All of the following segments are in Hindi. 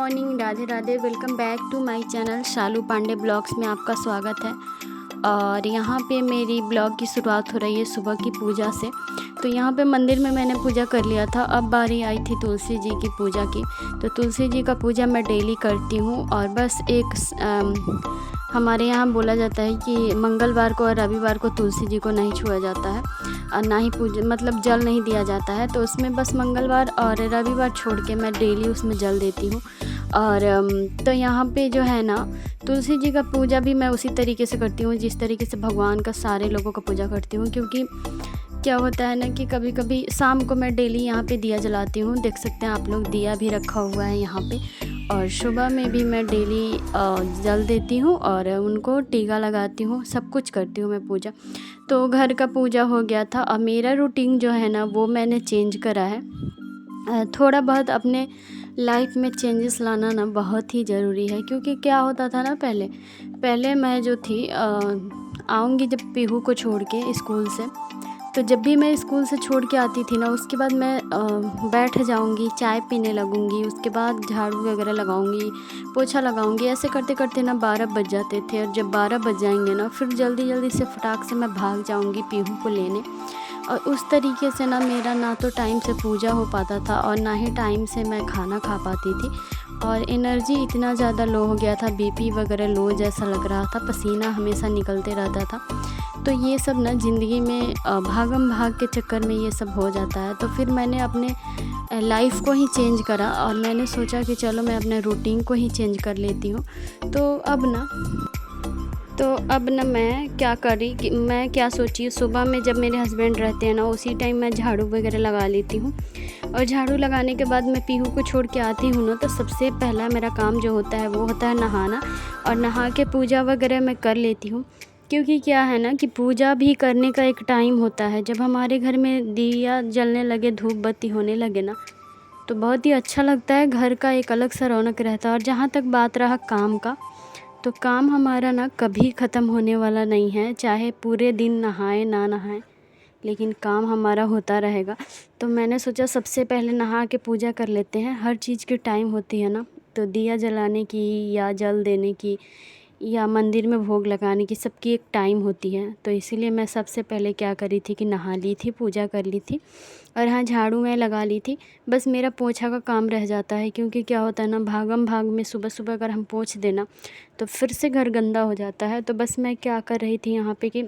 Morning, Radhe Radhe. Welcome back to my channel Shalu Pandey blogs में आपका स्वागत है। और यहाँ पे मेरी ब्लॉग की शुरुआत हो रही है सुबह की पूजा से। तो यहाँ पे मंदिर में मैंने पूजा कर लिया था। अब बारी आई थी तुलसी जी की पूजा की। तो तुलसी जी का पूजा मैं डेली करती हूँ। और बस हमारे यहाँ बोला जाता है कि मंगलवार को और रविवार को तुलसी जी को नहीं छुआ जाता है और ना ही पूजा मतलब जल नहीं दिया जाता है। तो उसमें बस मंगलवार और रविवार छोड़ के मैं डेली उसमें जल देती हूँ। और तो यहाँ पे जो है ना, तुलसी जी का पूजा भी मैं उसी तरीके से करती हूँ जिस तरीके से भगवान का सारे लोगों का पूजा करती हूँ। क्योंकि क्या होता है ना कि कभी कभी शाम को मैं डेली यहाँ पे दिया जलाती हूँ। देख सकते हैं आप लोग, दिया भी रखा हुआ है यहाँ पे। और सुबह में भी मैं डेली जल देती हूँ और उनको टीका लगाती हूँ, सब कुछ करती हूँ मैं पूजा। तो घर का पूजा हो गया था। अब मेरा रूटीन जो है ना वो मैंने चेंज करा है। थोड़ा बहुत अपने लाइफ में चेंजेस लाना ना बहुत ही ज़रूरी है। क्योंकि क्या होता था ना, पहले मैं जो थी आऊँगी जब पीहू को छोड़ के स्कूल से, तो जब भी मैं स्कूल से छोड़ के आती थी ना, उसके बाद मैं बैठ जाऊंगी, चाय पीने लगूंगी, उसके बाद झाड़ू वगैरह लगाऊंगी, पोछा लगाऊंगी। ऐसे करते करते ना 12 बज जाते थे। और जब 12 बज जाएंगे ना, फिर जल्दी जल्दी से फटाक से मैं भाग जाऊंगी पीहू को लेने। और उस तरीके से ना मेरा ना तो टाइम से पूजा हो पाता था और ना ही टाइम से मैं खाना खा पाती थी। और एनर्जी इतना ज़्यादा लो हो गया था, बीपी वगैरह लो जैसा लग रहा था, पसीना हमेशा निकलते रहता था। तो ये सब ना ज़िंदगी में भागम भाग के चक्कर में ये सब हो जाता है। तो फिर मैंने अपने लाइफ को ही चेंज करा और मैंने सोचा कि चलो मैं अपने रूटीन को ही चेंज कर लेती हूँ। तो अब ना मैं क्या करी कि मैं क्या सोची, सुबह में जब मेरे हस्बैंड रहते हैं ना, उसी टाइम मैं झाड़ू वगैरह लगा लेती हूँ। और झाड़ू लगाने के बाद मैं पीहू को छोड़ के आती हूँ ना, तो सबसे पहला मेरा काम जो होता है वो होता है नहाना। और नहा के पूजा वगैरह मैं कर लेती हूँ। क्योंकि क्या है ना कि पूजा भी करने का एक टाइम होता है। जब हमारे घर में दिया जलने लगे, धूप बत्ती होने लगे ना, तो बहुत ही अच्छा लगता है, घर का एक अलग सा रौनक रहता है। और जहाँ तक बात रहा काम का, तो काम हमारा ना कभी ख़त्म होने वाला नहीं है। चाहे पूरे दिन नहाए ना नहाए, लेकिन काम हमारा होता रहेगा। तो मैंने सोचा सबसे पहले नहा के पूजा कर लेते हैं। हर चीज़ की टाइम होती है ना, तो दिया जलाने की या जल देने की या मंदिर में भोग लगाने की, सबकी एक टाइम होती है। तो इसीलिए मैं सबसे पहले क्या करी थी कि नहा ली थी, पूजा कर ली थी। और हाँ, झाड़ू मैं लगा ली थी। बस मेरा पोछा का काम रह जाता है। क्योंकि क्या होता है ना, भागम भाग में सुबह सुबह अगर हम पोंछ देना तो फिर से घर गंदा हो जाता है। तो बस मैं क्या कर रही थी यहाँ पे कि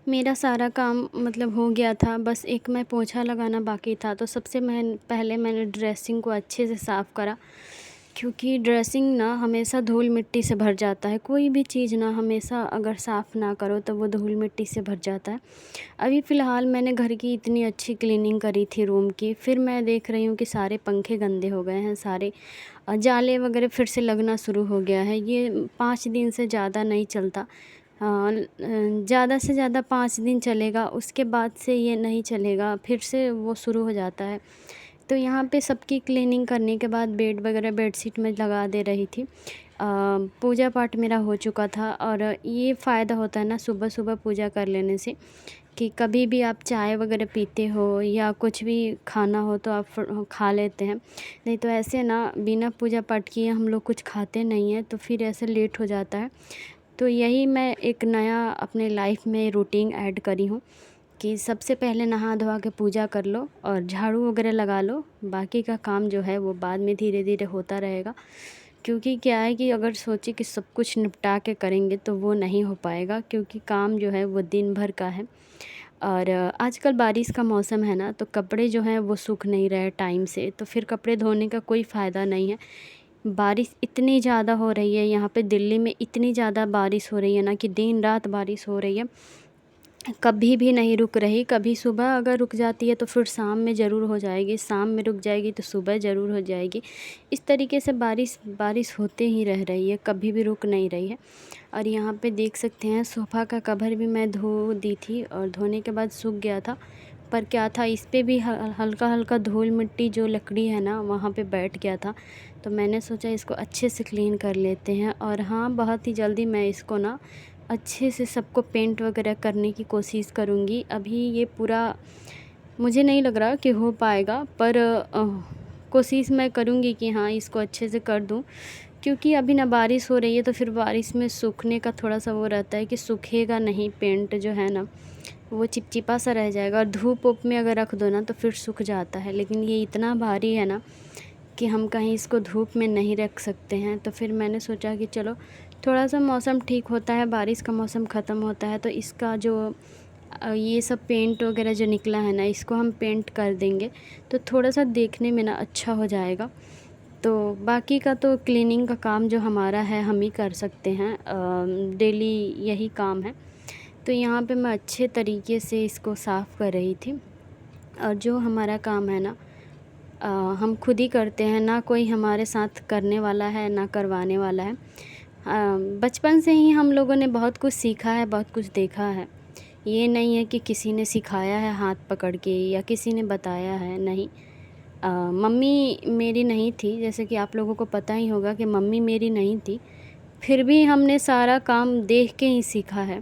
मेरा सारा काम मतलब हो गया था, बस एक मैं पोछा लगाना बाकी था। तो सबसे पहले मैंने ड्रेसिंग को अच्छे से साफ़ करा। क्योंकि ड्रेसिंग ना हमेशा धूल मिट्टी से भर जाता है। कोई भी चीज़ ना हमेशा अगर साफ़ ना करो तो वो धूल मिट्टी से भर जाता है। अभी फ़िलहाल मैंने घर की इतनी अच्छी क्लीनिंग करी थी रूम की, फिर मैं देख रही हूँ कि सारे पंखे गंदे हो गए हैं, सारे जाले वगैरह फिर से लगना शुरू हो गया है। ये 5 दिन से ज़्यादा नहीं चलता। ज़्यादा से ज़्यादा 5 दिन चलेगा, उसके बाद से ये नहीं चलेगा, फिर से वो शुरू हो जाता है। तो यहाँ पे सबकी क्लीनिंग करने के बाद बेड वगैरह बेडशीट में लगा दे रही थी। पूजा पाठ मेरा हो चुका था। और ये फ़ायदा होता है ना सुबह सुबह पूजा कर लेने से, कि कभी भी आप चाय वगैरह पीते हो या कुछ भी खाना हो तो आप खा लेते हैं। नहीं तो ऐसे ना बिना पूजा पाठ किए हम लोग कुछ खाते नहीं हैं, तो फिर ऐसे लेट हो जाता है। तो यही मैं एक नया अपने लाइफ में रूटीन ऐड करी हूँ कि सबसे पहले नहा धोवा के पूजा कर लो और झाड़ू वगैरह लगा लो। बाकी का काम जो है वो बाद में धीरे धीरे होता रहेगा। क्योंकि क्या है कि अगर सोचे कि सब कुछ निपटा के करेंगे तो वो नहीं हो पाएगा। क्योंकि काम जो है वो दिन भर का है। और आजकल बारिश का मौसम है ना, तो कपड़े जो हैं वो सूख नहीं रहे टाइम से, तो फिर कपड़े धोने का कोई फ़ायदा नहीं है। बारिश इतनी ज़्यादा हो रही है यहाँ पे, दिल्ली में इतनी ज़्यादा बारिश हो रही है ना कि दिन रात बारिश हो रही है, कभी भी नहीं रुक रही। कभी सुबह अगर रुक जाती है तो फिर शाम में ज़रूर हो जाएगी, शाम में रुक जाएगी तो सुबह ज़रूर हो जाएगी। इस तरीके से बारिश होते ही रह रही है, कभी भी रुक नहीं रही है। और यहाँ पे देख सकते हैं सोफ़ा का कवर भी मैं धो दी थी और धोने के बाद सूख गया था। पर क्या था, इस पे भी हल्का हल्का धूल मिट्टी जो लकड़ी है ना वहाँ पे बैठ गया था। तो मैंने सोचा इसको अच्छे से क्लीन कर लेते हैं। और हाँ, बहुत ही जल्दी मैं इसको ना अच्छे से सबको पेंट वगैरह करने की कोशिश करूँगी। अभी ये पूरा मुझे नहीं लग रहा कि हो पाएगा, पर कोशिश मैं करूँगी कि हाँ इसको अच्छे से कर दूँ, क्योंकि अभी ना बारिश हो रही है तो फिर बारिश में सूखने का थोड़ा सा वो रहता है कि सूखेगा नहीं, पेंट जो है ना वो चिपचिपा सा रह जाएगा, और धूप वूप में अगर रख दो ना तो फिर सूख जाता है। लेकिन ये इतना भारी है ना कि हम कहीं इसको धूप में नहीं रख सकते हैं। तो फिर मैंने सोचा कि चलो थोड़ा सा मौसम ठीक होता है, बारिश का मौसम ख़त्म होता है, तो इसका जो ये सब पेंट वगैरह जो निकला है ना इसको हम पेंट कर देंगे तो थोड़ा सा देखने में ना अच्छा हो जाएगा। तो बाकी का तो क्लीनिंग का काम जो हमारा है हम ही कर सकते हैं, डेली यही काम है। तो यहाँ पे मैं अच्छे तरीके से इसको साफ़ कर रही थी, और जो हमारा काम है ना हम खुद ही करते हैं, ना कोई हमारे साथ करने वाला है ना करवाने वाला है। बचपन से ही हम लोगों ने बहुत कुछ सीखा है, बहुत कुछ देखा है। ये नहीं है कि किसी ने सिखाया है हाथ पकड़ के या किसी ने बताया है, नहीं। मम्मी मेरी नहीं थी, जैसे कि आप लोगों को पता ही होगा कि मम्मी मेरी नहीं थी, फिर भी हमने सारा काम देख के ही सीखा है।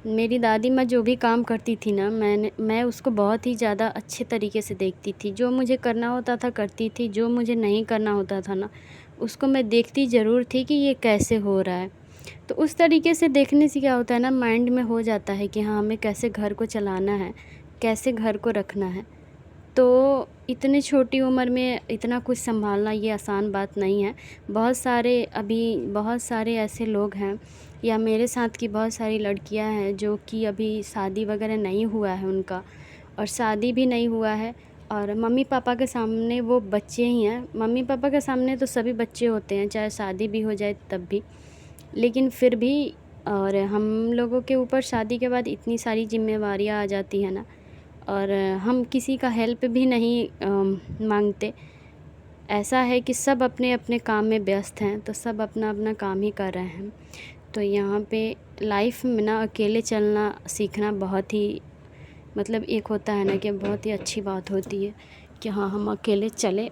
मेरी दादी माँ जो भी काम करती थी ना मैं उसको बहुत ही ज़्यादा अच्छे तरीके से देखती थी। जो मुझे करना होता था करती थी, जो मुझे नहीं करना होता था ना उसको मैं देखती ज़रूर थी कि ये कैसे हो रहा है। तो उस तरीके से देखने से क्या होता है ना, माइंड में हो जाता है कि हाँ हमें कैसे घर को चलाना है, कैसे घर को रखना है। तो इतनी छोटी उम्र में इतना कुछ सँभालना ये आसान बात नहीं है। बहुत सारे ऐसे लोग हैं या मेरे साथ की बहुत सारी लड़कियां हैं जो कि अभी शादी वगैरह नहीं हुआ है उनका, और शादी भी नहीं हुआ है, और मम्मी पापा के सामने वो बच्चे ही हैं। मम्मी पापा के सामने तो सभी बच्चे होते हैं, चाहे शादी भी हो जाए तब भी। लेकिन फिर भी और हम लोगों के ऊपर शादी के बाद इतनी सारी ज़िम्मेवारियाँ आ जाती हैं ना, और हम किसी का हेल्प भी नहीं मांगते। ऐसा है कि सब अपने अपने काम में व्यस्त हैं, तो सब अपना अपना काम ही कर रहे हैं। तो यहाँ पे लाइफ में ना अकेले चलना सीखना बहुत ही मतलब एक होता है ना कि बहुत ही अच्छी बात होती है कि हाँ हम अकेले चले।